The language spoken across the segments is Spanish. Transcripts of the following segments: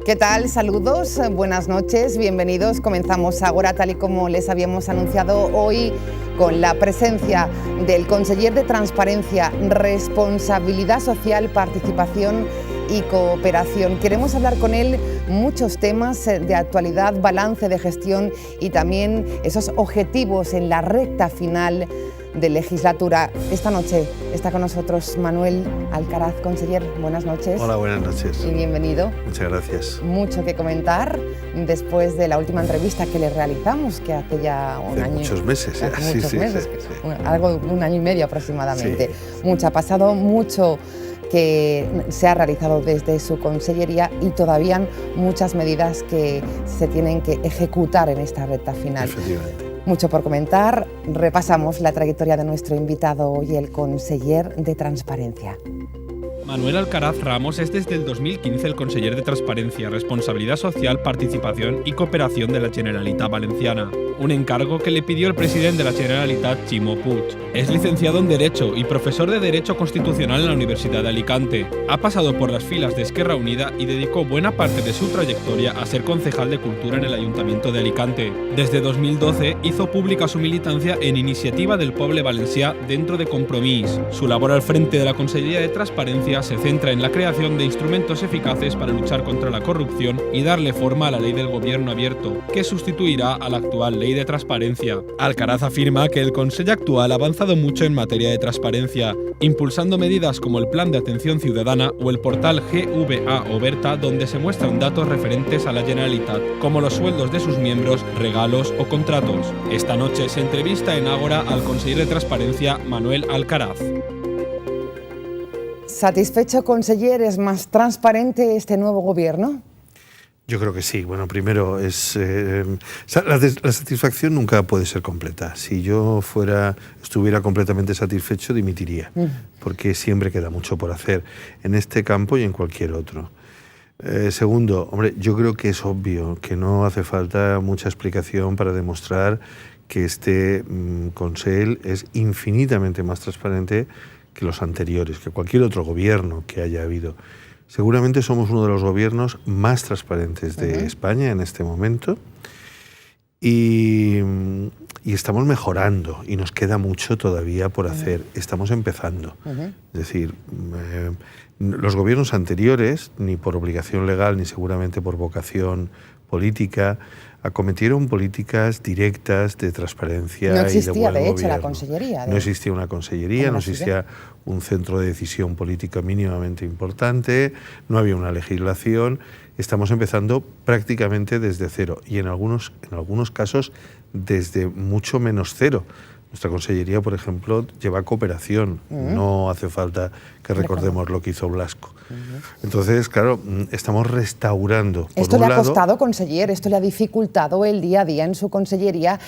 ¿Qué tal? Saludos, buenas noches, bienvenidos. Comenzamos ahora, tal y como les habíamos anunciado hoy, con la presencia del conseller de Transparencia, Responsabilidad Social, Participación y Cooperación. Queremos hablar con él muchos temas de actualidad, balance de gestión y también esos objetivos en la recta final de legislatura. Esta noche está con nosotros Manuel Alcaraz, conseller. Buenas noches. Hola, buenas noches. Y bienvenido. Muchas gracias. Mucho que comentar después de la última entrevista que le realizamos, que hace ya un año. Muchos meses. Hace muchos meses. Sí. Algo de un año y medio aproximadamente. Sí. Mucho ha pasado, mucho que se ha realizado desde su consellería y todavía muchas medidas que se tienen que ejecutar en esta recta final. Efectivamente. Mucho por comentar. Repasamos la trayectoria de nuestro invitado hoy, el conseller de Transparencia. Manuel Alcaraz Ramos es desde el 2015 el conseller de Transparencia, Responsabilidad Social, Participación y Cooperación de la Generalitat Valenciana, un encargo que le pidió el presidente de la Generalitat, Ximo Puig. Es licenciado en Derecho y profesor de Derecho Constitucional en la Universidad de Alicante. Ha pasado por las filas de Esquerra Unida y dedicó buena parte de su trayectoria a ser concejal de Cultura en el Ayuntamiento de Alicante. Desde 2012 hizo pública su militancia en Iniciativa del Poble Valencià dentro de Compromís. Su labor al frente de la Consellería de Transparencia se centra en la creación de instrumentos eficaces para luchar contra la corrupción y darle forma a la Ley del Gobierno Abierto, que sustituirá a la actual Ley de Transparencia. Alcaraz afirma que el Consell actual ha avanzado mucho en materia de transparencia, impulsando medidas como el Plan de Atención Ciudadana o el portal GVA Oberta, donde se muestran datos referentes a la Generalitat, como los sueldos de sus miembros, regalos o contratos. Esta noche se entrevista en Ágora al conseller de Transparencia, Manuel Alcaraz. ¿Satisfecho, conseller? ¿Es más transparente este nuevo gobierno? Yo creo que sí. Bueno, primero, la satisfacción nunca puede ser completa. Si yo estuviera completamente satisfecho, dimitiría, porque siempre queda mucho por hacer en este campo y en cualquier otro. Segundo, hombre, yo creo que es obvio que no hace falta mucha explicación para demostrar que este Consell es infinitamente más transparente que los anteriores, que cualquier otro gobierno que haya habido. Seguramente somos uno de los gobiernos más transparentes de España en este momento y estamos mejorando y nos queda mucho todavía por hacer. Estamos empezando. Es decir, los gobiernos anteriores, ni por obligación legal ni seguramente por vocación política, acometieron políticas directas de transparencia. No existía, y de buen de hecho, gobierno. La consellería. No existía una consellería, no existía un centro de decisión política mínimamente importante, no había una legislación. Estamos empezando prácticamente desde cero y en algunos casos desde mucho menos cero. Nuestra consellería, por ejemplo, lleva cooperación. No hace falta que recordemos lo que hizo Blasco. Entonces, claro, estamos restaurando. ¿Esto le ha costado, conseller? ¿Esto le ha dificultado el día a día en su consellería?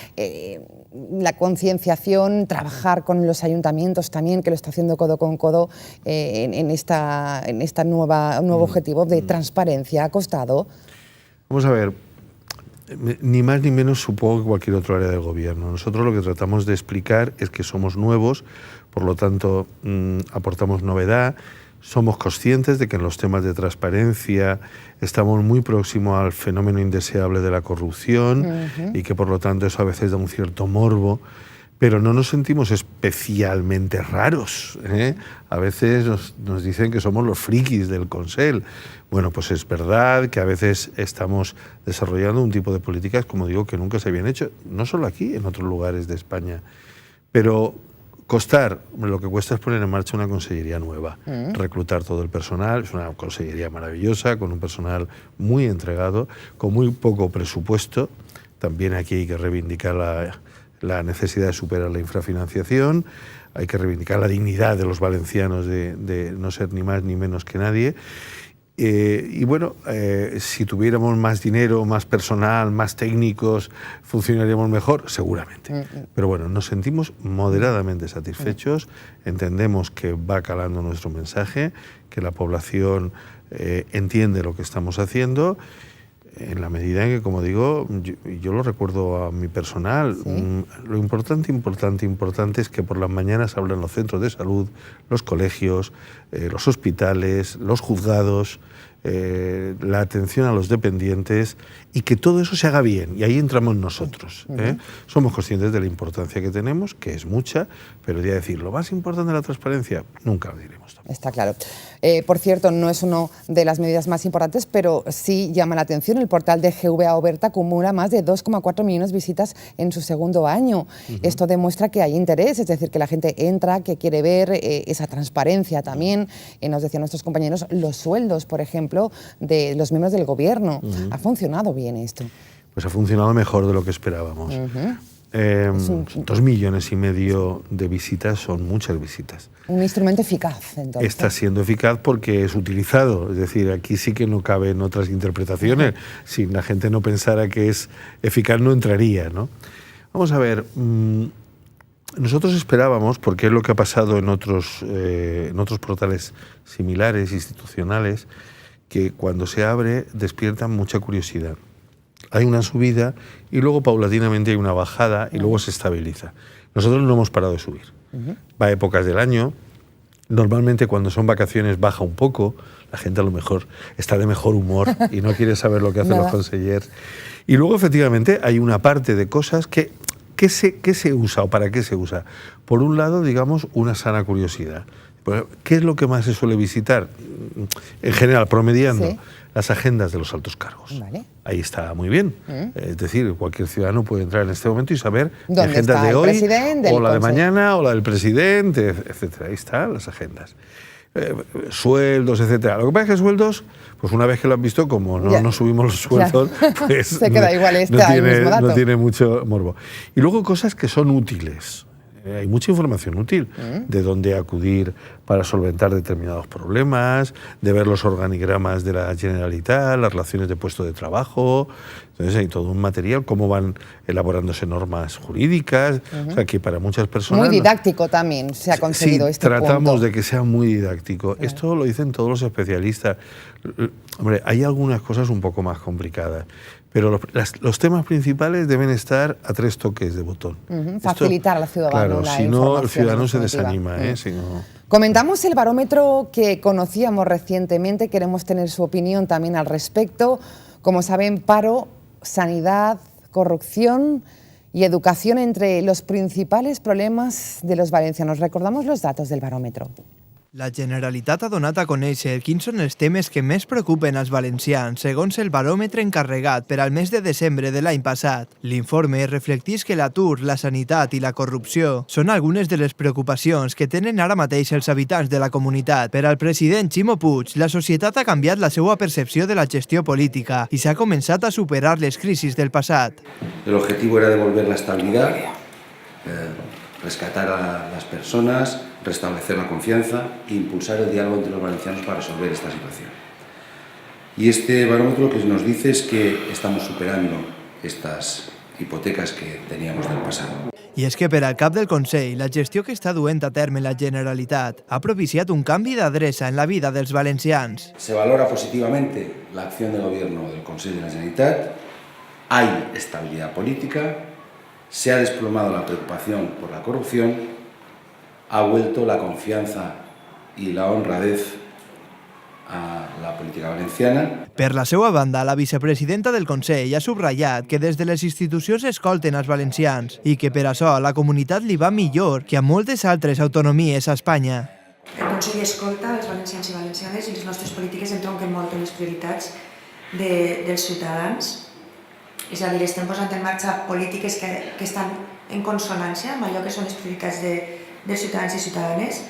La concienciación, trabajar con los ayuntamientos también, que lo está haciendo codo con codo en esta nuevo objetivo de transparencia. ¿Ha costado? Vamos a ver. Ni más ni menos, supongo, que cualquier otro área del gobierno. Nosotros lo que tratamos de explicar es que somos nuevos, por lo tanto aportamos novedad, somos conscientes de que en los temas de transparencia estamos muy próximos al fenómeno indeseable de la corrupción y que por lo tanto eso a veces da un cierto morbo, pero no nos sentimos especialmente raros, ¿eh? A veces nos dicen que somos los frikis del Consell. Bueno, pues es verdad que a veces estamos desarrollando un tipo de políticas, como digo, que nunca se habían hecho, no solo aquí, en otros lugares de España. Pero lo que cuesta es poner en marcha una consellería nueva, reclutar todo el personal. Es una consellería maravillosa, con un personal muy entregado, con muy poco presupuesto. También aquí hay que reivindicar la necesidad de superar la infrafinanciación, hay que reivindicar la dignidad de los valencianos de no ser ni más ni menos que nadie. Y bueno, si tuviéramos más dinero, más personal, más técnicos, funcionaríamos mejor, seguramente. Pero bueno, nos sentimos moderadamente satisfechos, entendemos que va calando nuestro mensaje, que la población entiende lo que estamos haciendo, en la medida en que, como digo, yo lo recuerdo a mi personal, lo importante es que por las mañanas hablan los centros de salud, los colegios, los hospitales, los juzgados, la atención a los dependientes y que todo eso se haga bien. Y ahí entramos nosotros. Somos conscientes de la importancia que tenemos, que es mucha, pero ya decir, lo más importante de la transparencia, nunca lo diremos. Está claro. Por cierto, no es una de las medidas más importantes, pero sí llama la atención. El portal de GVA Oberta acumula más de 2,4 millones de visitas en su segundo año. Esto demuestra que hay interés, es decir, que la gente entra, que quiere ver esa transparencia también. Nos decían nuestros compañeros, los sueldos, por ejemplo, de los miembros del gobierno. ¿Ha funcionado bien esto? Pues ha funcionado mejor de lo que esperábamos. 2,5 millones de visitas son muchas visitas. Un instrumento eficaz, entonces. Está siendo eficaz porque es utilizado. Es decir, aquí sí que no caben otras interpretaciones. Si la gente no pensara que es eficaz, no entraría, ¿no? Vamos a ver. Nosotros esperábamos, porque es lo que ha pasado en otros portales similares, institucionales, que cuando se abre despiertan mucha curiosidad. Hay una subida y luego paulatinamente hay una bajada y luego se estabiliza. Nosotros no hemos parado de subir. Va a épocas del año. Normalmente cuando son vacaciones baja un poco. La gente a lo mejor está de mejor humor y no quiere saber lo que hacen los consellers. Y luego efectivamente hay una parte de cosas que se usa o para qué se usa. Por un lado, digamos, una sana curiosidad. ¿Qué es lo que más se suele visitar? En general, promediando, las agendas de los altos cargos. Vale. Ahí está muy bien. Es decir, cualquier ciudadano puede entrar en este momento y saber la agenda de hoy, o la de mañana, o la del presidente, etcétera. Ahí están las agendas. Sueldos, etcétera. Lo que pasa es que sueldos, pues una vez que lo han visto, como no subimos los sueldos, pues se queda igual, no tiene mucho morbo. Y luego cosas que son útiles. Hay mucha información útil de dónde acudir para solventar determinados problemas, de ver los organigramas de la Generalitat, las relaciones de puesto de trabajo. Entonces hay todo un material, cómo van elaborándose normas jurídicas. O sea que para muchas personas... Muy didáctico también se ha conseguido este punto. Tratamos de que sea muy didáctico. Esto lo dicen todos los especialistas. Hombre, hay algunas cosas un poco más complicadas. Pero los temas principales deben estar a 3 toques de botón. Facilitar a la ciudadana. Claro, si no, el ciudadano se desanima. Si no... Comentamos el barómetro que conocíamos recientemente, queremos tener su opinión también al respecto. Como saben, paro, sanidad, corrupción y educación entre los principales problemas de los valencianos. Recordamos los datos del barómetro. La Generalitat ha donat a conèixer quins són els temes que més preocupen als valencians, segons el baròmetre encarregat per al mes de desembre de l'any passat. L'informe reflecteix que l'atur, la sanitat i la corrupció són algunes de les preocupacions que tenen ara mateix els habitants de la comunitat. Per al president Ximo Puig, la societat ha canviat la seva percepció de la gestió política i s'ha començat a superar les crisis del passat. El objetivo era devolver la estabilidad, rescatar a las personas, restablecer la confianza e impulsar el diálogo entre los valencianos para resolver esta situación. Y este barómetro lo que nos dice es que estamos superando estas hipotecas que teníamos del pasado. I és que per al cap del Consell, la gestió que està duent a terme la Generalitat ha propiciat un canvi d'adreça en la vida dels valencians. Se valora positivamente la acción del gobierno del Consell de la Generalitat, hay estabilidad política, se ha desplomado la preocupación por la corrupción, ha vuelto la confianza y la honradez a la política valenciana. Per la seva banda, la vicepresidenta del Consell ha subratllat que des de les institucions escolten els valencians i que per això a la comunitat li va millor que a moltes altres autonomies a Espanya. El Consell escolta els valencians i valencianes i les nostres polítiques entronquen molt en les prioritats dels ciutadans. És a dir, estem posant en marxa polítiques que estan en consonància amb allò que són les prioritats dels ciutadans i ciutadanes.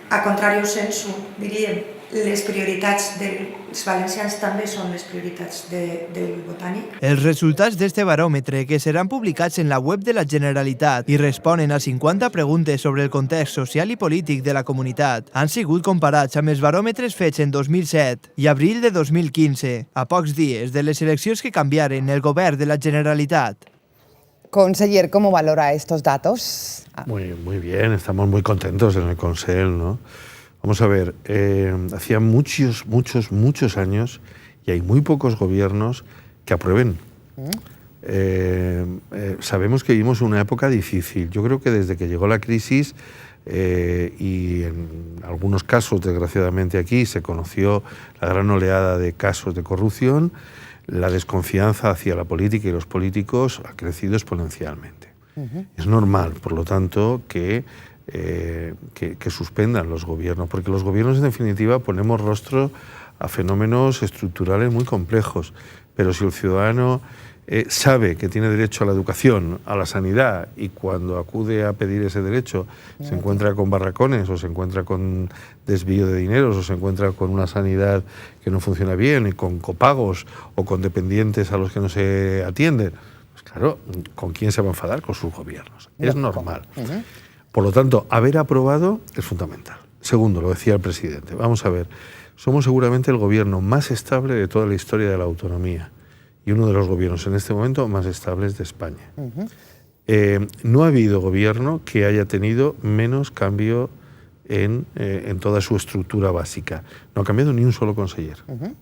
A contrari sensu, diríem, les prioritats dels valencians també són les prioritats del Botànic. Els resultats d'este baròmetre, que seran publicats en la web de la Generalitat i responen a 50 preguntes sobre el context social i polític de la comunitat, han sigut comparats amb els baròmetres fets en 2007 i abril de 2015, a pocs dies de les eleccions que canviaren el govern de la Generalitat. Conseller, ¿cómo valora estos datos? Muy bien, estamos muy contentos en el Consell, ¿no? Vamos a ver, hacía muchos años y hay muy pocos gobiernos que aprueben. Sabemos que vivimos una época difícil. Yo creo que desde que llegó la crisis y en algunos casos, desgraciadamente aquí, se conoció la gran oleada de casos de corrupción, la desconfianza hacia la política y los políticos ha crecido exponencialmente. Es normal, por lo tanto, que suspendan los gobiernos, porque los gobiernos, en definitiva, ponemos rostro a fenómenos estructurales muy complejos. Pero si el ciudadano sabe que tiene derecho a la educación, a la sanidad, y cuando acude a pedir ese derecho se encuentra con barracones, o se encuentra con desvío de dineros, o se encuentra con una sanidad que no funciona bien, y con copagos, o con dependientes a los que no se atienden, pues claro, ¿con quién se va a enfadar? Con sus gobiernos. Es normal. Por lo tanto, haber aprobado es fundamental. Segundo, lo decía el presidente, vamos a ver, somos seguramente el gobierno más estable de toda la historia de la autonomía, y uno de los gobiernos en este momento más estables de España. No ha habido gobierno que haya tenido menos cambio en toda su estructura básica. No ha cambiado ni un solo conseller.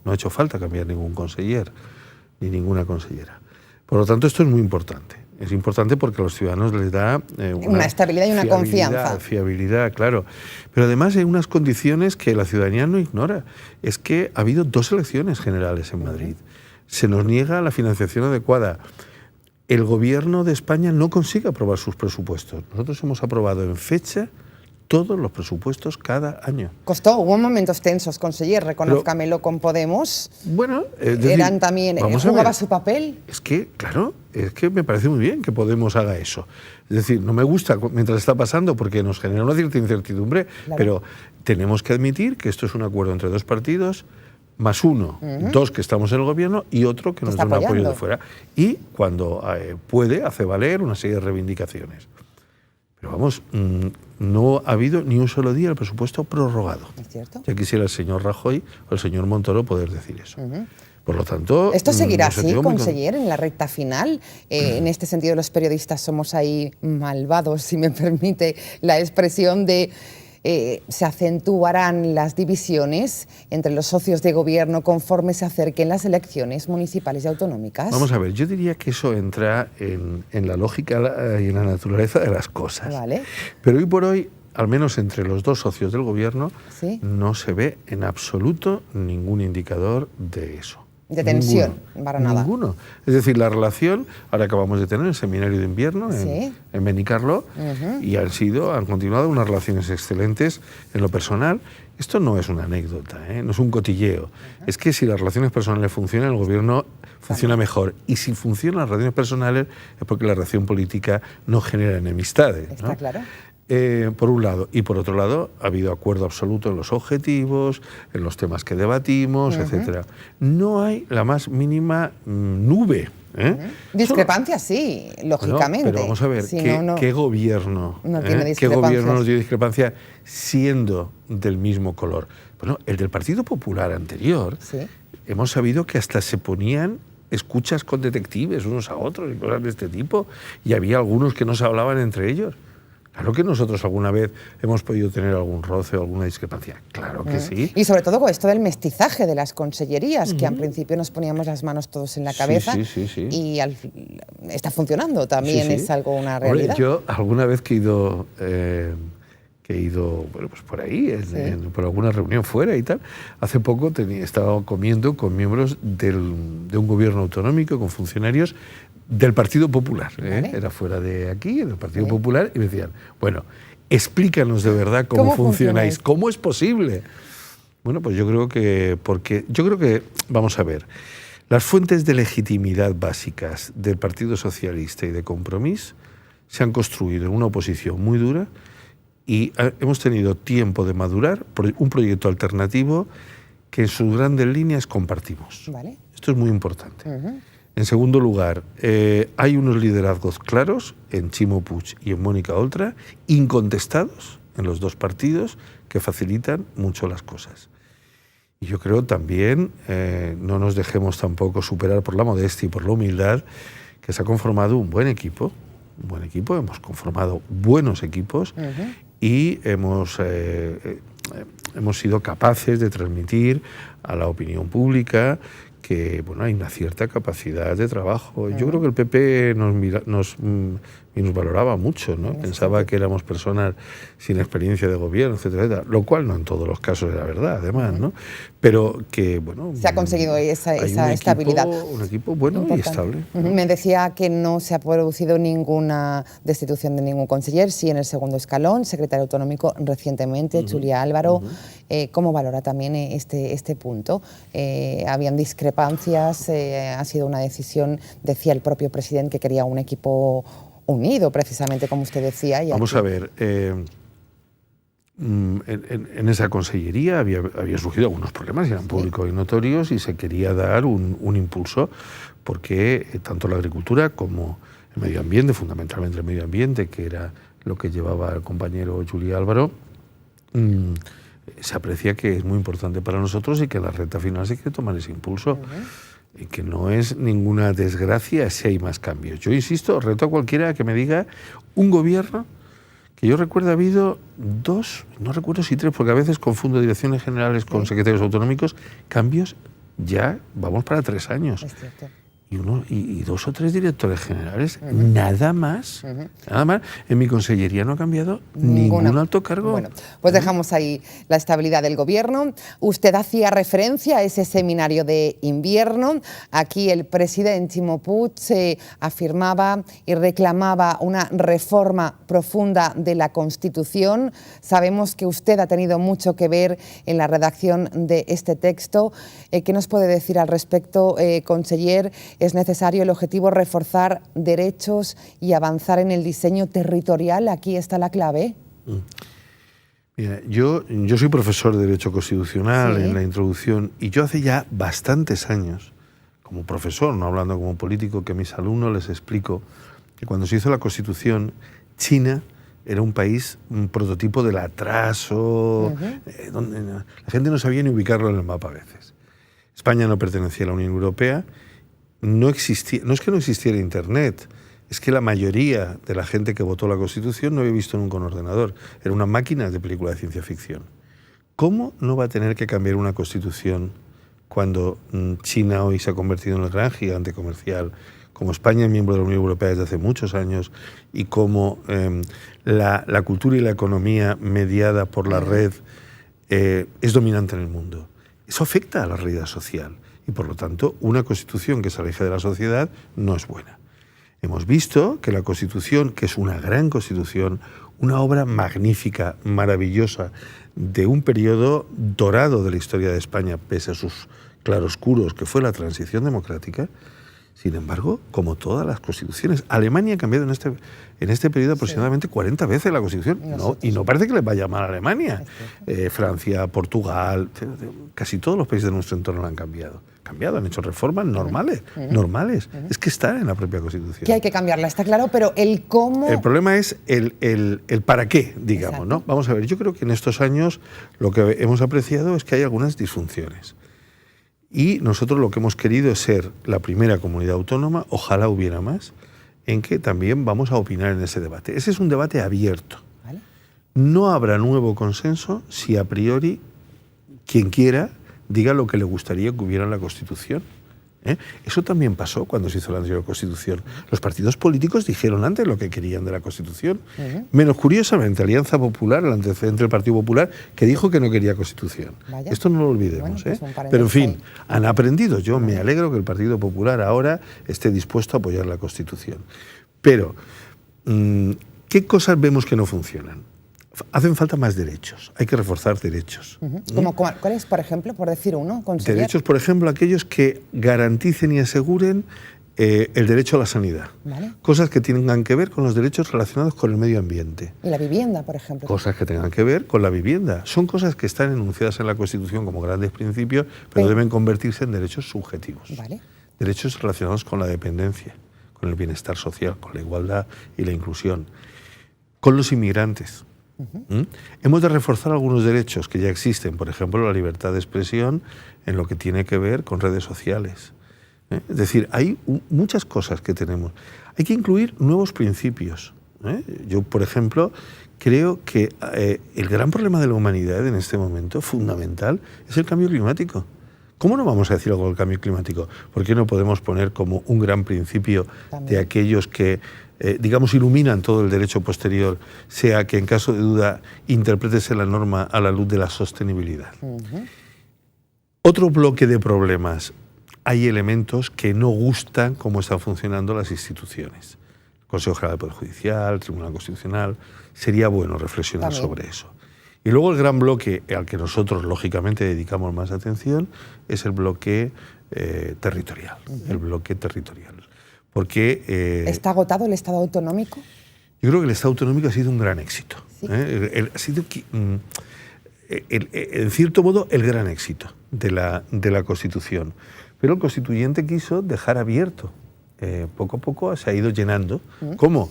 No ha hecho falta cambiar ningún conseller ni ninguna consellera. Por lo tanto, esto es muy importante. Es importante porque a los ciudadanos les da una estabilidad y una confianza. Fiabilidad, claro. Pero además hay unas condiciones que la ciudadanía no ignora. Es que ha habido 2 elecciones generales en Madrid. Se nos niega la financiación adecuada. El gobierno de España no consigue aprobar sus presupuestos. Nosotros hemos aprobado en fecha todos los presupuestos cada año. Costó, hubo momentos tensos, conseller, reconózcamelo con Podemos. Bueno, eran también, ¿jugaba su papel? Es que, claro, es que me parece muy bien que Podemos haga eso. Es decir, no me gusta mientras está pasando porque nos genera una cierta incertidumbre, claro. Pero tenemos que admitir que esto es un acuerdo entre 2 partidos, más uno, 2 que estamos en el gobierno y otro que nos da un apoyo de fuera. Y cuando puede, hace valer una serie de reivindicaciones. Pero vamos, no ha habido ni un solo día el presupuesto prorrogado. ¿Es cierto? Ya quisiera el señor Rajoy o el señor Montoro poder decir eso. Por lo tanto... ¿Esto seguirá así, conseller, en la recta final? En este sentido, los periodistas somos ahí malvados, si me permite la expresión de... ¿se acentuarán las divisiones entre los socios de gobierno conforme se acerquen las elecciones municipales y autonómicas? Vamos a ver, yo diría que eso entra en la lógica y en la naturaleza de las cosas. Vale. Pero hoy por hoy, al menos entre los 2 socios del gobierno, ¿sí? No se ve en absoluto ningún indicador de eso. De tensión, para nada. Ninguno. Es decir, la relación, ahora acabamos de tener el seminario de invierno en Benicarló, y han continuado unas relaciones excelentes en lo personal. Esto no es una anécdota, no es un cotilleo. Es que si las relaciones personales funcionan, el gobierno funciona mejor. Y si funcionan las relaciones personales es porque la relación política no genera enemistades. Está claro. Por un lado. Y por otro lado, ha habido acuerdo absoluto en los objetivos, en los temas que debatimos, etcétera. No hay la más mínima nube. Discrepancias, sí, lógicamente. Pero vamos a ver, si ¿qué gobierno no tiene ¿qué gobierno no tiene discrepancia siendo del mismo color? Bueno, el del Partido Popular anterior, hemos sabido que hasta se ponían escuchas con detectives unos a otros y cosas de este tipo, y había algunos que no se hablaban entre ellos. Claro que nosotros alguna vez hemos podido tener algún roce o alguna discrepancia. Claro que sí. Y sobre todo con esto del mestizaje de las consellerías, que al principio nos poníamos las manos todos en la cabeza y está funcionando también, es algo una realidad. Hombre, yo alguna vez que he ido bueno, pues por ahí, por alguna reunión fuera y tal, hace poco estaba comiendo con miembros de un gobierno autonómico, con funcionarios del Partido Popular, era fuera de aquí, del Partido Popular, y me decían, bueno, explícanos de verdad cómo funcionáis, cómo es posible. Bueno, pues yo creo que, vamos a ver, las fuentes de legitimidad básicas del Partido Socialista y de Compromís se han construido en una oposición muy dura y hemos tenido tiempo de madurar un proyecto alternativo que en sus grandes líneas compartimos. Vale. Esto es muy importante. En segundo lugar, hay unos liderazgos claros en Ximo Puig y en Mónica Oltra, incontestados en los 2 partidos, que facilitan mucho las cosas. Y yo creo también, no nos dejemos tampoco superar por la modestia y por la humildad, que se ha conformado un buen equipo, hemos conformado buenos equipos y hemos sido capaces de transmitir a la opinión pública que bueno, hay una cierta capacidad de trabajo. Yo creo que el PP nos valoraba mucho, ¿no? Pensaba que éramos personas sin experiencia de gobierno, etcétera, etcétera, lo cual no en todos los casos era verdad, además, ¿no? Pero que, bueno... Se ha conseguido esa estabilidad. Un equipo bueno y estable. Me decía que no se ha producido ninguna destitución de ningún conseller, sí en el segundo escalón, secretario autonómico recientemente, Julia Álvaro. ¿Cómo valora también este punto? ¿Habían discrepancias? ¿Ha sido una decisión, decía el propio presidente, que quería un equipo unido, precisamente, como usted decía? Vamos a ver, en esa consellería había surgido algunos problemas, eran públicos y notorios, y se quería dar un impulso, porque tanto la agricultura como el medio ambiente, fundamentalmente el medio ambiente, que era lo que llevaba el compañero Julia Álvaro, se aprecia que es muy importante para nosotros y que en la recta final se quiere tomar ese impulso. Y que no es ninguna desgracia si hay más cambios. Yo insisto, reto a cualquiera que me diga un gobierno que yo recuerdo ha habido 2, no recuerdo si 3, porque a veces confundo direcciones generales con secretarios autonómicos, cambios ya vamos para 3 años. Es cierto. Y 2 o 3 directores generales, nada más. Nada más. En mi consellería no ha cambiado ningún alto cargo. Bueno, pues dejamos ahí la estabilidad del gobierno. Usted hacía referencia a ese seminario de invierno. Aquí el presidente Ximo Puig afirmaba y reclamaba una reforma profunda de la Constitución. Sabemos que usted ha tenido mucho que ver en la redacción de este texto. ¿Qué nos puede decir al respecto, conseller? ¿Es necesario el objetivo reforzar derechos y avanzar en el diseño territorial? Aquí está la clave. Mira, yo soy profesor de Derecho Constitucional en la introducción, y yo hace ya bastantes años, como profesor, no hablando como político, que a mis alumnos les explico que cuando se hizo la Constitución, China era un país, un prototipo del atraso, donde la gente no sabía ni ubicarlo en el mapa a veces. España no pertenecía a la Unión Europea. No existía, no es que no existiera Internet, es que la mayoría de la gente que votó la Constitución no había visto nunca un ordenador. Era una máquina de película de ciencia ficción. ¿Cómo no va a tener que cambiar una Constitución cuando China hoy se ha convertido en el gran gigante comercial, como España es miembro de la Unión Europea desde hace muchos años, y como la cultura y la economía mediada por la red es dominante en el mundo? Eso afecta a la realidad social. Y por lo tanto, una Constitución que se aleje de la sociedad no es buena. Hemos visto que la Constitución, que es una gran Constitución, una obra magnífica, maravillosa, de un periodo dorado de la historia de España, pese a sus claroscuros, que fue la transición democrática, sin embargo, como todas las constituciones, Alemania ha cambiado en este periodo aproximadamente 40 veces la Constitución, y no parece que les vaya mal a Alemania. Francia, Portugal, casi todos los países de nuestro entorno la han cambiado. Han hecho reformas normales. Es que está en la propia Constitución. Que hay que cambiarla, está claro, pero el cómo... El problema es el para qué, digamos, ¿no? Vamos a ver, yo creo que en estos años lo que hemos apreciado es que hay algunas disfunciones. Y nosotros lo que hemos querido es ser la primera comunidad autónoma, ojalá hubiera más, en que también vamos a opinar en ese debate. Ese es un debate abierto. ¿Vale? No habrá nuevo consenso si a priori quien quiera diga lo que le gustaría que hubiera en la Constitución. Eso también pasó cuando se hizo la anterior Constitución. Los partidos políticos dijeron antes lo que querían de la Constitución. Menos curiosamente, Alianza Popular, el antecedente del Partido Popular, que dijo que no quería Constitución. Vaya. Esto no lo olvidemos. Bueno, pues pero en fin, han aprendido. Yo me alegro que el Partido Popular ahora esté dispuesto a apoyar la Constitución. Pero, ¿qué cosas vemos que no funcionan? Hacen falta más derechos, hay que reforzar derechos. ¿Cuáles, por ejemplo, por decir uno? Derechos, por ejemplo, aquellos que garanticen y aseguren el derecho a la sanidad. ¿Vale? Cosas que tengan que ver con los derechos relacionados con el medio ambiente. ¿Y la vivienda, por ejemplo? Cosas que tengan que ver con la vivienda. Son cosas que están enunciadas en la Constitución como grandes principios, pero deben convertirse en derechos subjetivos. ¿Vale? Derechos relacionados con la dependencia, con el bienestar social, con la igualdad y la inclusión. Con los inmigrantes. Hemos de reforzar algunos derechos que ya existen, por ejemplo, la libertad de expresión en lo que tiene que ver con redes sociales. Es decir, hay muchas cosas que tenemos. Hay que incluir nuevos principios. Yo, por ejemplo, creo que el gran problema de la humanidad en este momento, fundamental, es el cambio climático. ¿Cómo no vamos a decir algo del cambio climático? ¿Por qué no podemos poner como un gran principio de aquellos que, digamos, iluminan todo el derecho posterior, sea que en caso de duda interprétese la norma a la luz de la sostenibilidad? Otro bloque de problemas. Hay elementos que no gustan cómo están funcionando las instituciones. Consejo General del Poder Judicial, Tribunal Constitucional. Sería bueno reflexionar sobre eso. Y luego el gran bloque al que nosotros, lógicamente, dedicamos más atención es el bloque territorial. El bloque territorial. Porque... ¿Está agotado el Estado autonómico? Yo creo que el Estado autonómico ha sido un gran éxito. ¿Sí? Ha sido, en cierto modo, el gran éxito de la Constitución. Pero el constituyente quiso dejar abierto. Poco a poco se ha ido llenando. ¿Cómo?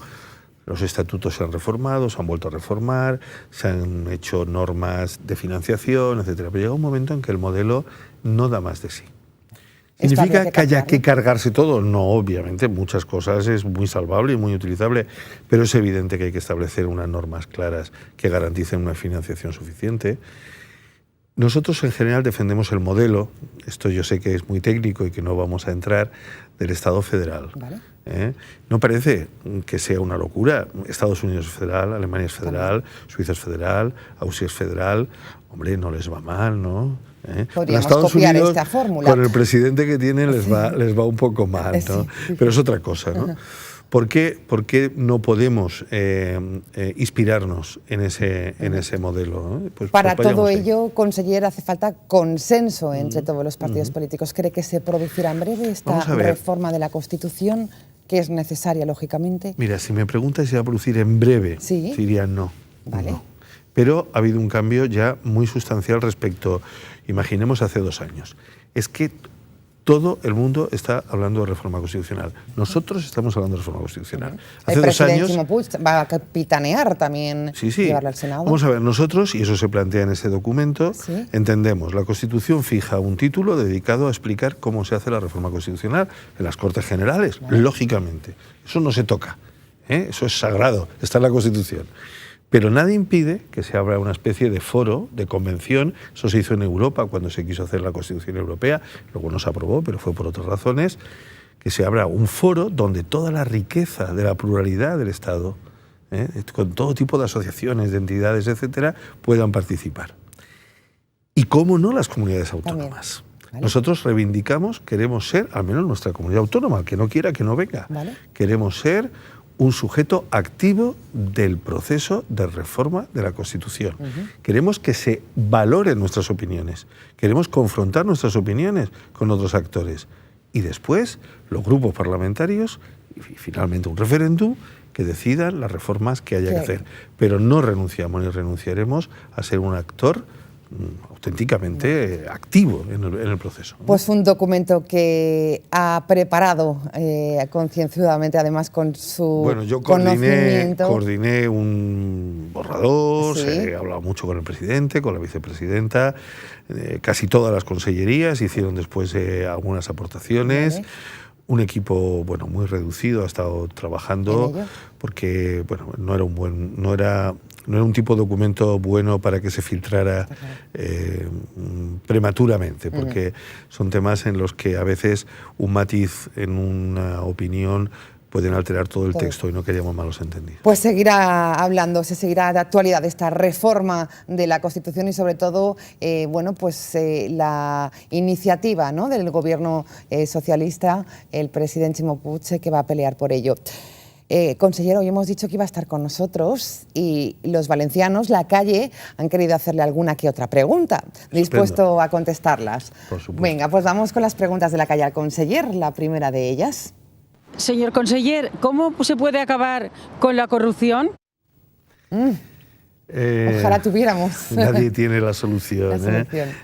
Los estatutos se han reformado, se han vuelto a reformar, se han hecho normas de financiación, etcétera. Pero llega un momento en que el modelo no da más de sí. ¿Significa que haya que cargarse todo? No, obviamente, muchas cosas es muy salvable y muy utilizable, pero es evidente que hay que establecer unas normas claras que garanticen una financiación suficiente. Nosotros en general defendemos el modelo, esto yo sé que es muy técnico y que no vamos a entrar, del Estado federal. Vale. No parece que sea una locura. Estados Unidos es federal, Alemania es federal, Suiza es federal, Austria es federal. Hombre, no les va mal, ¿no? Podríamos Estados copiar Unidos, esta fórmula. con el presidente que tienen les va un poco mal, ¿no? Pero es otra cosa, ¿no? ¿Por qué no podemos inspirarnos en ese modelo, ¿no? Pues para todo ello, conseller, hace falta consenso entre todos los partidos políticos. ¿Cree que se producirá en breve esta reforma de la Constitución, que es necesaria, lógicamente? Mira, si me preguntas si va a producir en breve, diría no. Vale. No. Pero ha habido un cambio ya muy sustancial respecto, imaginemos, hace 2 años. Es que todo el mundo está hablando de reforma constitucional. Nosotros estamos hablando de reforma constitucional. Hace 2 años... El presidente Puig va a capitanear también, llevarla al Senado. Vamos a ver, nosotros, y eso se plantea en ese documento, entendemos, la Constitución fija un título dedicado a explicar cómo se hace la reforma constitucional en las Cortes Generales, lógicamente. Eso no se toca, eso es sagrado, está en la Constitución. Pero nada impide que se abra una especie de foro, de convención. Eso se hizo en Europa cuando se quiso hacer la Constitución Europea, luego no se aprobó, pero fue por otras razones, que se abra un foro donde toda la riqueza de la pluralidad del Estado, con todo tipo de asociaciones, de entidades, etcétera, puedan participar. Y cómo no las comunidades autónomas. ¿Vale? Nosotros reivindicamos, queremos ser, al menos nuestra comunidad autónoma, el que no quiera que no venga, queremos ser un sujeto activo del proceso de reforma de la Constitución. Queremos que se valoren nuestras opiniones, queremos confrontar nuestras opiniones con otros actores y después los grupos parlamentarios y finalmente un referéndum que decidan las reformas que haya que hacer. Pero no renunciamos ni renunciaremos a ser un actor auténticamente activo en el proceso, ¿no? Pues un documento que ha preparado concienzudamente, además con su conocimiento. Coordiné un borrador, he hablado mucho con el presidente, con la vicepresidenta, casi todas las consellerías hicieron después algunas aportaciones. Un equipo muy reducido ha estado trabajando porque no era un tipo de documento bueno para que se filtrara prematuramente, porque son temas en los que a veces un matiz en una opinión pueden alterar todo el texto y no queríamos malos entendidos. Pues se seguirá de actualidad esta reforma de la Constitución y sobre todo la iniciativa, ¿no?, del gobierno socialista, el presidente Ximo Puig, que va a pelear por ello. Consejero, hoy hemos dicho que iba a estar con nosotros y los valencianos, la calle, han querido hacerle alguna que otra pregunta. ¿Dispuesto a contestarlas? Por supuesto. Venga, pues vamos con las preguntas de la calle al conseller, la primera de ellas. Señor conseller, ¿cómo se puede acabar con la corrupción? Ojalá tuviéramos. Nadie tiene la solución.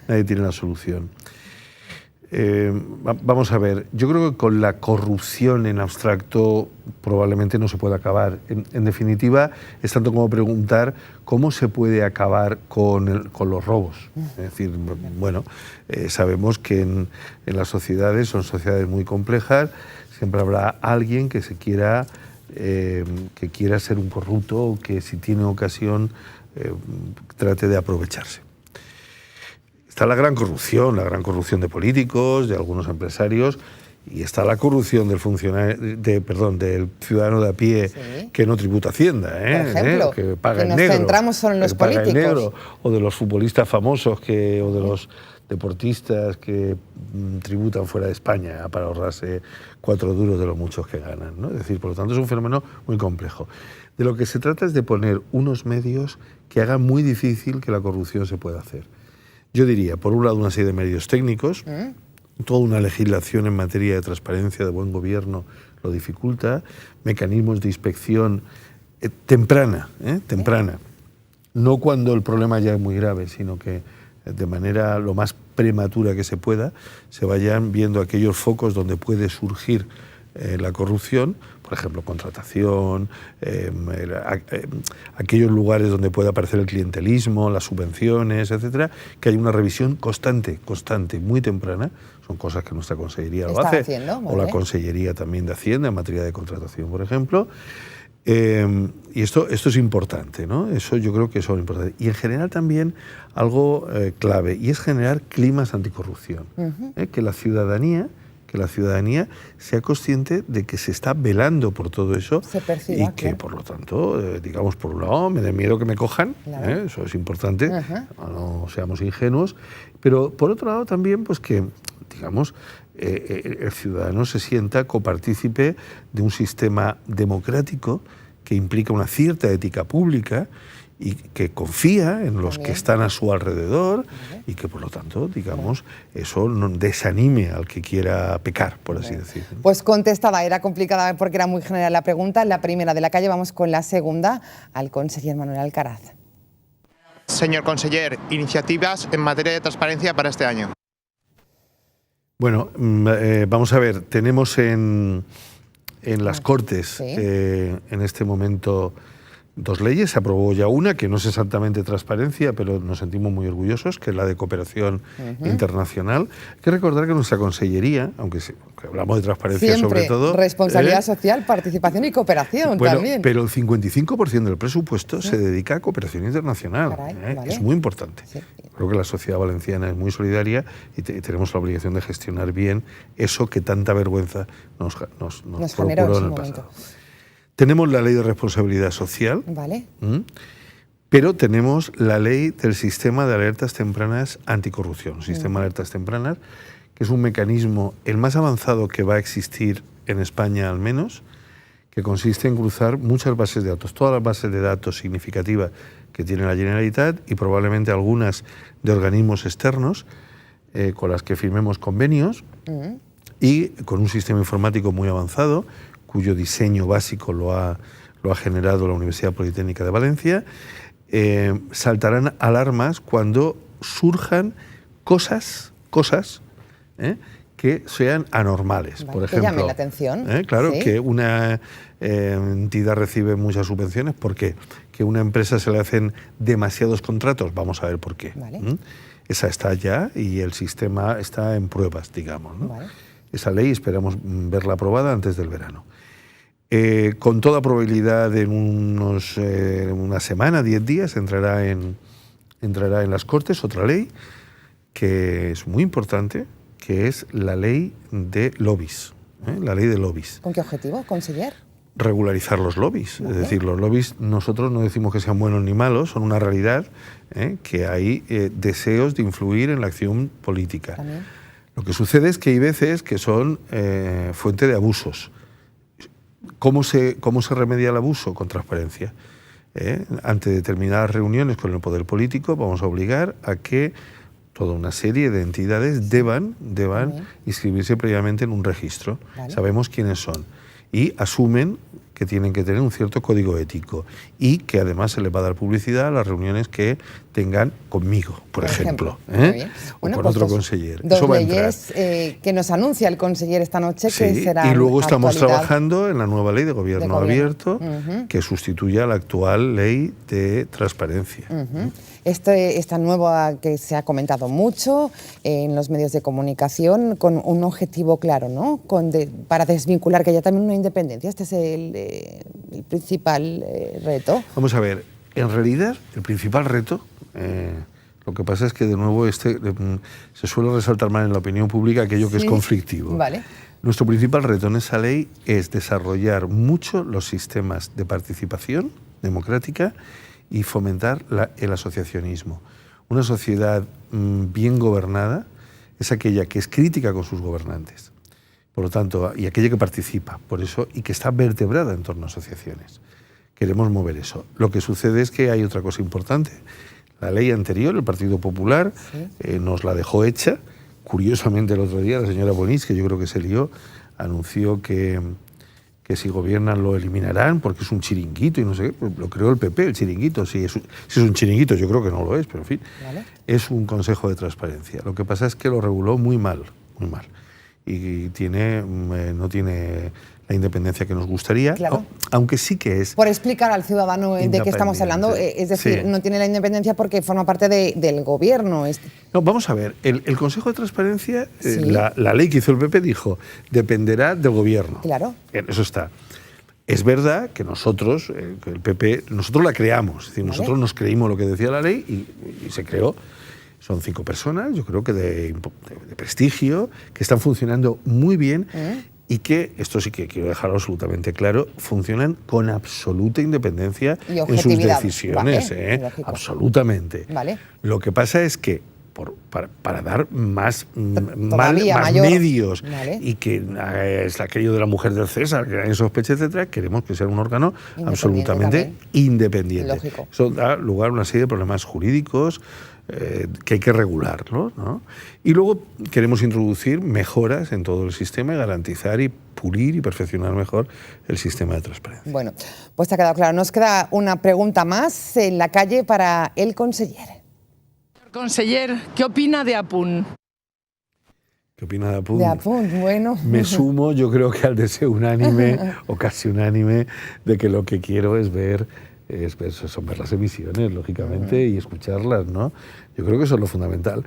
Nadie tiene la solución. Vamos a ver, yo creo que con la corrupción en abstracto probablemente no se puede acabar. En definitiva, es tanto como preguntar cómo se puede acabar con los robos. Es decir, sabemos que en las sociedades, son sociedades muy complejas, siempre habrá alguien que quiera ser un corrupto o que si tiene ocasión trate de aprovecharse. está la gran corrupción de políticos, de algunos empresarios, y está la corrupción del del ciudadano de a pie que no tributa Hacienda, por ejemplo, que paga que en negro. Nos centramos solo en los políticos. Negro, o de los futbolistas famosos o de los deportistas que tributan fuera de España para ahorrarse 4 duros de los muchos que ganan, ¿no? Es decir, por lo tanto, es un fenómeno muy complejo. De lo que se trata es de poner unos medios que hagan muy difícil que la corrupción se pueda hacer. Yo diría, por un lado, una serie de medios técnicos. Toda una legislación en materia de transparencia, de buen gobierno, lo dificulta. Mecanismos de inspección temprana. No cuando el problema ya es muy grave, sino que de manera lo más prematura que se pueda, se vayan viendo aquellos focos donde puede surgir la corrupción, por ejemplo, contratación, aquellos lugares donde puede aparecer el clientelismo, las subvenciones, etcétera, que hay una revisión constante, muy temprana. Son cosas que nuestra Consellería lo hace, haciendo, o la Consellería también de Hacienda en materia de contratación, por ejemplo. Y esto es importante, ¿no? Eso yo creo que es importante. Y en general también algo clave, y es generar climas anticorrupción. Que la ciudadanía sea consciente de que se está velando por todo eso y que, por lo tanto, digamos, por un lado, me da miedo que me cojan, eso es importante, no seamos ingenuos, pero por otro lado también, pues que, digamos, el ciudadano se sienta copartícipe de un sistema democrático que implica una cierta ética pública y que confía en los que están a su alrededor y que, por lo tanto, digamos, eso no desanime al que quiera pecar, por así decirlo. Pues contestada, era complicada porque era muy general la pregunta. La primera de la calle, vamos con la segunda, al conseller Manuel Alcaraz. Señor conseller, iniciativas en materia de transparencia para este año. Bueno, vamos a ver, tenemos en las Cortes en este momento 2 leyes. Se aprobó ya una, que no es exactamente transparencia, pero nos sentimos muy orgullosos, que es la de cooperación internacional. Hay que recordar que nuestra Consellería, aunque hablamos de transparencia sobre todo... responsabilidad social, participación y cooperación también. Pero el 55% del presupuesto se dedica a cooperación internacional. Es muy importante. Creo que la sociedad valenciana es muy solidaria y tenemos la obligación de gestionar bien eso que tanta vergüenza nos procuró en el pasado. Tenemos la ley de responsabilidad social, pero tenemos la ley del sistema de alertas tempranas anticorrupción, sistema de alertas tempranas, que es un mecanismo el más avanzado que va a existir en España al menos, que consiste en cruzar muchas bases de datos, todas las bases de datos significativas que tiene la Generalitat y probablemente algunas de organismos externos con las que firmemos convenios y con un sistema informático muy avanzado, cuyo diseño básico lo ha generado la Universidad Politécnica de Valencia. Saltarán alarmas cuando surjan cosas que sean anormales. Por ejemplo, que llamen la atención. Claro, que una entidad recibe muchas subvenciones. ¿Por qué? Que a una empresa se le hacen demasiados contratos. Vamos a ver por qué. Esa está ya y el sistema está en pruebas, digamos, ¿no? Esa ley esperamos verla aprobada antes del verano. Con toda probabilidad en una semana, 10 días, entrará en las Cortes otra ley que es muy importante, que es la ley de lobbies. La ley de lobbies. ¿Con qué objetivo, conseller? Regularizar los lobbies. Es decir, los lobbies nosotros no decimos que sean buenos ni malos, son una realidad, que hay deseos de influir en la acción política. Lo que sucede es que hay veces que son fuente de abusos. ¿Cómo se remedia el abuso? Con transparencia. Ante determinadas reuniones con el poder político vamos a obligar a que toda una serie de entidades deban inscribirse previamente en un registro. Sabemos quiénes son y asumen que tienen que tener un cierto código ético y que además se les va a dar publicidad a las reuniones que tengan conmigo, por ejemplo. O con otro conseller. Dos leyes que nos anuncia el conseller esta noche que será. Y luego estamos trabajando en la nueva ley de gobierno abierto que sustituya a la actual ley de transparencia. Esta nueva que se ha comentado mucho en los medios de comunicación con un objetivo claro, ¿no? Para desvincular, que haya también una independencia. Este es el principal reto. Vamos a ver, en realidad el principal reto Lo que pasa es que, de nuevo, se suele resaltar mal en la opinión pública aquello que es conflictivo. Vale. Nuestro principal reto en esa ley es desarrollar mucho los sistemas de participación democrática y fomentar el asociacionismo. Una sociedad bien gobernada es aquella que es crítica con sus gobernantes, por lo tanto, y aquella que participa, por eso, y que está vertebrada en torno a asociaciones. Queremos mover eso. Lo que sucede es que hay otra cosa importante. La ley anterior, el Partido Popular, nos la dejó hecha. Curiosamente, el otro día la señora Bonís, que yo creo que se lió, anunció que si gobiernan lo eliminarán porque es un chiringuito y no sé qué. Pues lo creó el PP, el chiringuito. Si es un chiringuito, yo creo que no lo es, pero en fin, ¿vale? Es un consejo de transparencia. Lo que pasa es que lo reguló muy mal. Y no tiene la independencia que nos gustaría, claro. Aunque sí que es... Por explicar al ciudadano de qué estamos hablando, es decir, no tiene la independencia porque forma parte del gobierno. No, vamos a ver, el Consejo de Transparencia, la ley que hizo el PP dijo, dependerá del gobierno. Claro. Eso está. Es verdad que nosotros, el PP, nosotros la creamos, es decir, nosotros nos creímos lo que decía la ley y se creó. Son 5 personas, yo creo que de prestigio, que están funcionando muy bien y que, esto sí que quiero dejarlo absolutamente claro, funcionan con absoluta independencia en sus decisiones. Vale, absolutamente. Vale. Lo que pasa es que para dar más medios, vale, y que es aquello de la mujer del César, que nadie sospeche, etcétera, queremos que sea un órgano absolutamente independiente. Lógico. Eso da lugar a una serie de problemas jurídicos que hay que regularlos, ¿no? Y luego queremos introducir mejoras en todo el sistema y garantizar y pulir y perfeccionar mejor el sistema de transparencia. Bueno, pues ha quedado claro. Nos queda una pregunta más en la calle para el conseller. Conseller, ¿qué opina de Apunt? ¿Qué opina de Apunt? De Apunt, bueno. Me sumo, yo creo que al deseo unánime o casi unánime de que lo que quiero es ver las emisiones, lógicamente, y escucharlas, ¿no? Yo creo que eso es lo fundamental.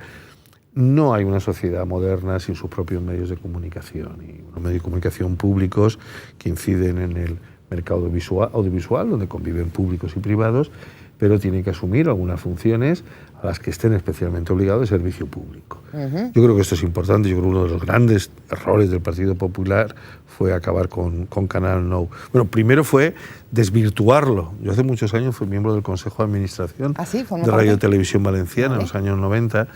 No hay una sociedad moderna sin sus propios medios de comunicación, y unos medios de comunicación públicos que inciden en el mercado audiovisual, donde conviven públicos y privados, pero tienen que asumir algunas funciones a las que estén especialmente obligados de servicio público. Yo creo que esto es importante. Yo creo que uno de los grandes errores del Partido Popular fue acabar con Canal Nou. Bueno, primero fue desvirtuarlo. Yo hace muchos años fui miembro del Consejo de Administración de Radio y Televisión Valenciana, en los años 90,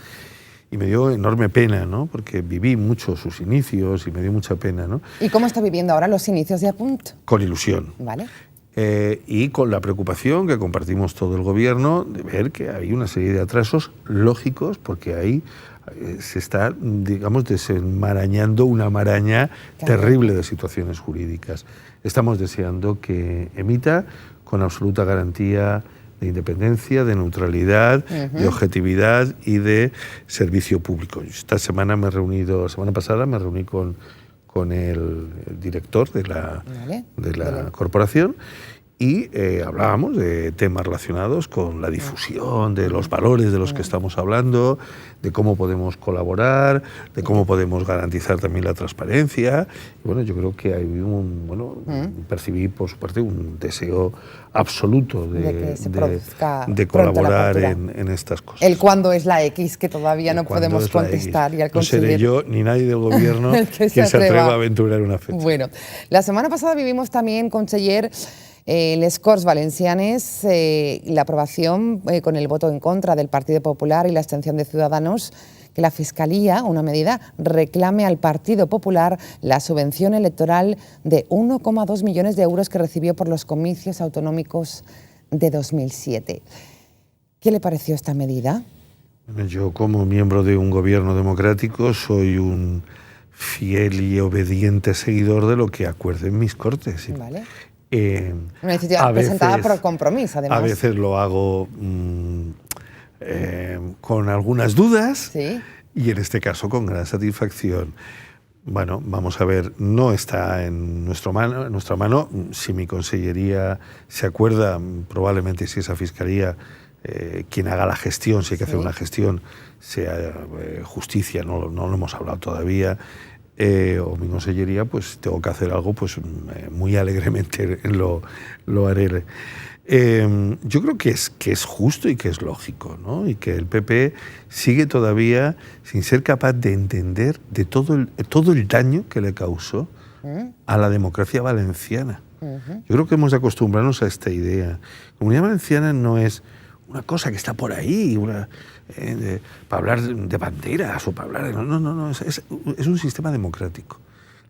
y me dio enorme pena, ¿no? Porque viví mucho sus inicios y me dio mucha pena, ¿no? ¿Y cómo está viviendo ahora los inicios de Apunt? Con ilusión. Vale. Y con la preocupación que compartimos todo el gobierno de ver que hay una serie de atrasos lógicos, porque ahí se está, digamos, desenmarañando una maraña terrible de situaciones jurídicas. Estamos deseando que emita con absoluta garantía de independencia, de neutralidad, de objetividad y de servicio público. La semana pasada me reuní con el director de la corporación y hablábamos de temas relacionados con la difusión, de los valores de los que estamos hablando, de cómo podemos colaborar, de cómo podemos garantizar también la transparencia. Y bueno, yo creo que hay percibí por su parte un deseo absoluto de colaborar en estas cosas. El cuándo es la X, que todavía no podemos contestar. Y al no seré yo ni nadie del gobierno quien se atreva a aventurar una fecha. Bueno, la semana pasada vivimos también, conseller, les Corts Valencianes, la aprobación con el voto en contra del Partido Popular y la abstención de Ciudadanos, que la Fiscalía, una medida, reclame al Partido Popular la subvención electoral de 1,2 millones de euros que recibió por los comicios autonómicos de 2007. ¿Qué le pareció esta medida? Bueno, yo, como miembro de un gobierno democrático, soy un fiel y obediente seguidor de lo que acuerden mis Cortes. Vale. Una iniciativa presentada por Compromís, además. A veces lo hago con algunas dudas, y en este caso con gran satisfacción. Bueno, vamos a ver, no está en nuestra mano. Si mi consellería se acuerda, probablemente si esa Fiscalía quien haga la gestión, si hay que hacer una gestión, sea justicia, no lo hemos hablado todavía, o mi consellería, pues tengo que hacer algo, pues muy alegremente lo haré. Yo creo que es justo y que es lógico, ¿no? Y que el PP sigue todavía sin ser capaz de entender de todo el daño que le causó a la democracia valenciana. Yo creo que hemos de acostumbrarnos a esta idea. La Comunidad Valenciana no es una cosa que está por ahí, para hablar de banderas o para hablar... No, es un sistema democrático.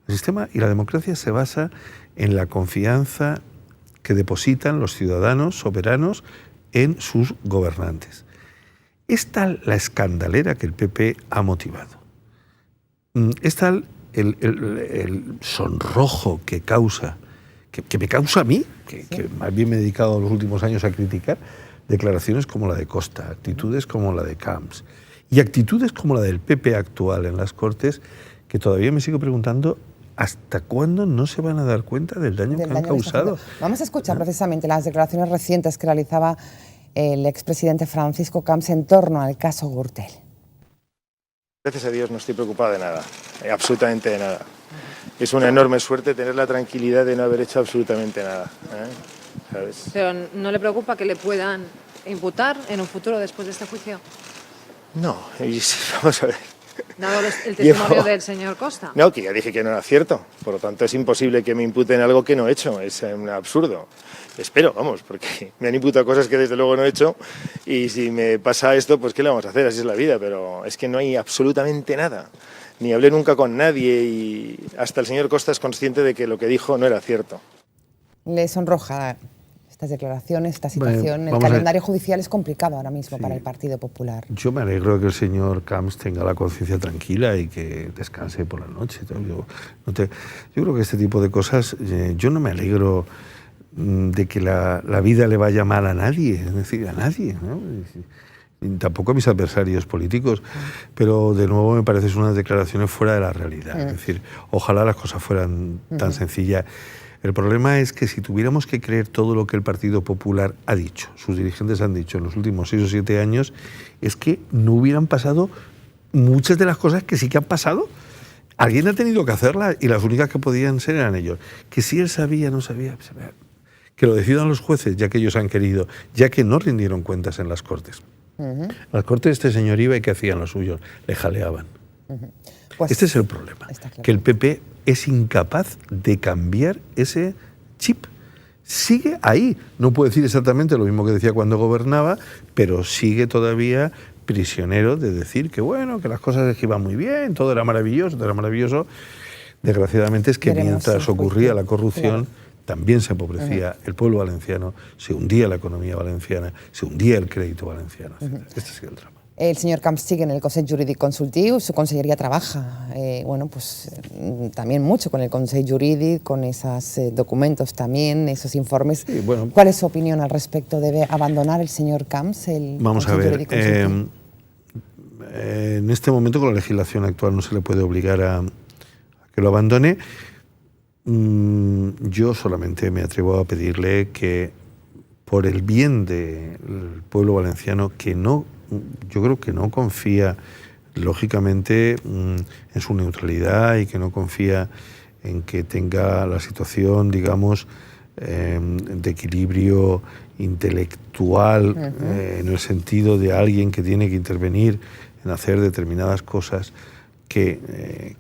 El sistema y la democracia se basa en la confianza que depositan los ciudadanos soberanos en sus gobernantes. Es tal la escandalera que el PP ha motivado. Es tal el sonrojo que causa, que me causa a mí, que más bien me he dedicado los últimos años a criticar, declaraciones como la de Costa, actitudes como la de Camps y actitudes como la del PP actual en las Cortes, que todavía me sigo preguntando ¿hasta cuándo no se van a dar cuenta del daño que han causado? Vamos a escuchar precisamente las declaraciones recientes que realizaba el expresidente Francisco Camps en torno al caso Gürtel. Gracias a Dios no estoy preocupado de nada, absolutamente de nada. Es una enorme suerte tener la tranquilidad de no haber hecho absolutamente nada, ¿sabes? ¿Pero no le preocupa que le puedan imputar en un futuro después de este juicio? No, vamos a ver. Dado el testimonio del señor Costa. No, que ya dije que no era cierto. Por lo tanto, es imposible que me imputen algo que no he hecho. Es un absurdo. Espero, vamos, porque me han imputado cosas que desde luego no he hecho. Y si me pasa esto, pues ¿qué le vamos a hacer? Así es la vida. Pero es que no hay absolutamente nada. Ni hablé nunca con nadie y hasta el señor Costa es consciente de que lo que dijo no era cierto. ¿Le sonroja estas declaraciones, esta situación? El calendario judicial es complicado ahora mismo para el Partido Popular. Yo me alegro de que el señor Camps tenga la conciencia tranquila y que descanse por la noche. Yo creo que este tipo de cosas, yo no me alegro de que la vida le vaya mal a nadie, es decir, a nadie, ¿no? Y tampoco a mis adversarios políticos, pero de nuevo me parecen unas declaraciones fuera de la realidad. Es decir, ojalá las cosas fueran tan sencillas. El problema es que si tuviéramos que creer todo lo que el Partido Popular ha dicho, sus dirigentes han dicho en los últimos 6 o 7 años, es que no hubieran pasado muchas de las cosas que sí que han pasado. Alguien ha tenido que hacerlas y las únicas que podían ser eran ellos. Que si él sabía, no sabía, que lo decidan los jueces, ya que ellos han querido, ya que no rindieron cuentas en las Cortes. Las Cortes este señor iba y ¿qué hacían los suyos? Le jaleaban. Pues este es el problema, claro, que el PP es incapaz de cambiar ese chip. Sigue ahí. No puede decir exactamente lo mismo que decía cuando gobernaba, pero sigue todavía prisionero de decir que bueno, que las cosas iban muy bien, todo era maravilloso, todo era maravilloso. Desgraciadamente es que mientras ocurría la corrupción, también se empobrecía el pueblo valenciano, se hundía la economía valenciana, se hundía el crédito valenciano. Este ha sido el drama. El señor Camps sigue en el Consell Jurídic Consultiu, su consellería trabaja también mucho con el Consell Jurídic, con esos documentos también, esos informes. Sí, bueno, ¿cuál es su opinión al respecto? ¿Debe abandonar el señor Camps el Consell Jurídic Consultiu? En este momento con la legislación actual no se le puede obligar a que lo abandone. Yo solamente me atrevo a pedirle que por el bien del pueblo valenciano, yo creo que no confía lógicamente en su neutralidad y que no confía en que tenga la situación, digamos, de equilibrio intelectual, en el sentido de alguien que tiene que intervenir en hacer determinadas cosas que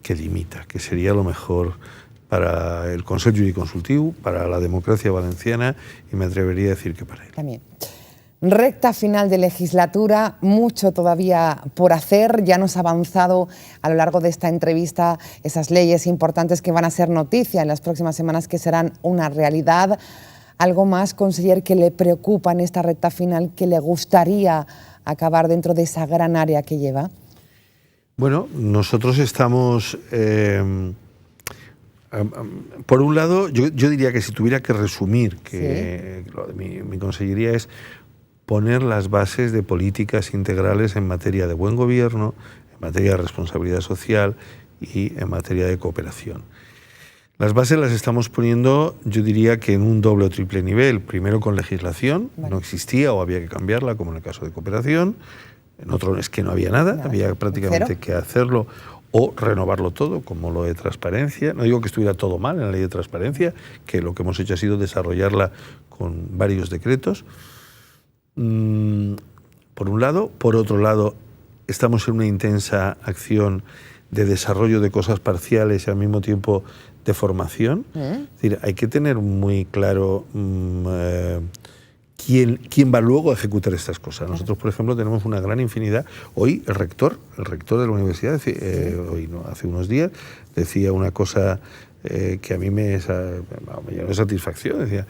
limita, que sería lo mejor para el Consell Jurídic Consultiu, para la democracia valenciana y me atrevería a decir que para él. También. Recta final de legislatura, mucho todavía por hacer. Ya nos ha avanzado a lo largo de esta entrevista esas leyes importantes que van a ser noticia en las próximas semanas, que serán una realidad. ¿Algo más, conseller, que le preocupa en esta recta final, que le gustaría acabar dentro de esa gran área que lleva? Bueno, nosotros estamos... por un lado, yo diría que si tuviera que resumir, que lo de mi consellería es poner las bases de políticas integrales en materia de buen gobierno, en materia de responsabilidad social y en materia de cooperación. Las bases las estamos poniendo, yo diría que en un doble o triple nivel. Primero con legislación, no existía o había que cambiarla, como en el caso de cooperación. En otro es que no había nada, había prácticamente que hacerlo o renovarlo todo, como lo de transparencia. No digo que estuviera todo mal en la ley de transparencia, que lo que hemos hecho ha sido desarrollarla con varios decretos. Por un lado. Por otro lado, estamos en una intensa acción de desarrollo de cosas parciales y al mismo tiempo de formación. Es decir, hay que tener muy claro quién va luego a ejecutar estas cosas. Nosotros, por ejemplo, tenemos una gran infinidad. Hoy el rector de la universidad, hace unos días, decía una cosa que a mí me llenó de satisfacción. Decía,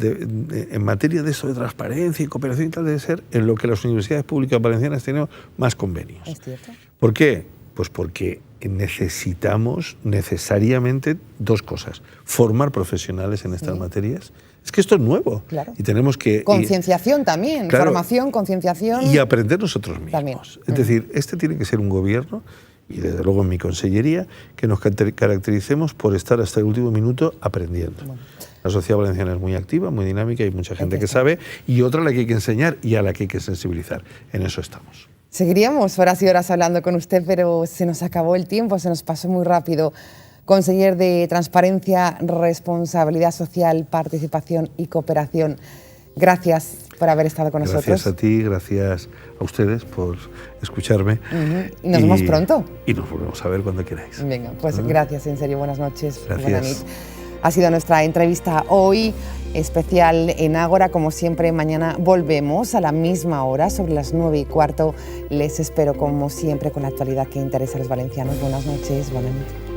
en materia de eso de transparencia y cooperación y tal, debe ser en lo que las universidades públicas valencianas tenemos más convenios. ¿Es cierto? ¿Por qué? Pues porque necesitamos necesariamente dos cosas: formar profesionales en estas materias. Es que esto es nuevo. Claro. Y tenemos que... Concienciación también, claro, formación, concienciación. Y aprender nosotros mismos. También. Es decir, este tiene que ser un gobierno, y desde luego en mi consellería, que nos caractericemos por estar hasta el último minuto aprendiendo. Bueno. La sociedad valenciana es muy activa, muy dinámica, hay mucha gente que sabe, y otra a la que hay que enseñar y a la que hay que sensibilizar. En eso estamos. Seguiríamos horas y horas hablando con usted, pero se nos acabó el tiempo, se nos pasó muy rápido. Conseller de Transparencia, Responsabilidad Social, Participación y Cooperación, gracias por haber estado con nosotros. Gracias a ti, gracias a ustedes por escucharme. Y nos vemos pronto. Y nos volvemos a ver cuando queráis. Venga, pues gracias, en serio, buenas noches. Gracias. Buena nit. Ha sido nuestra entrevista hoy, especial en Ágora. Como siempre, mañana volvemos a la misma hora, sobre las 9:15. Les espero, como siempre, con la actualidad que interesa a los valencianos. Buenas noches, buena nit.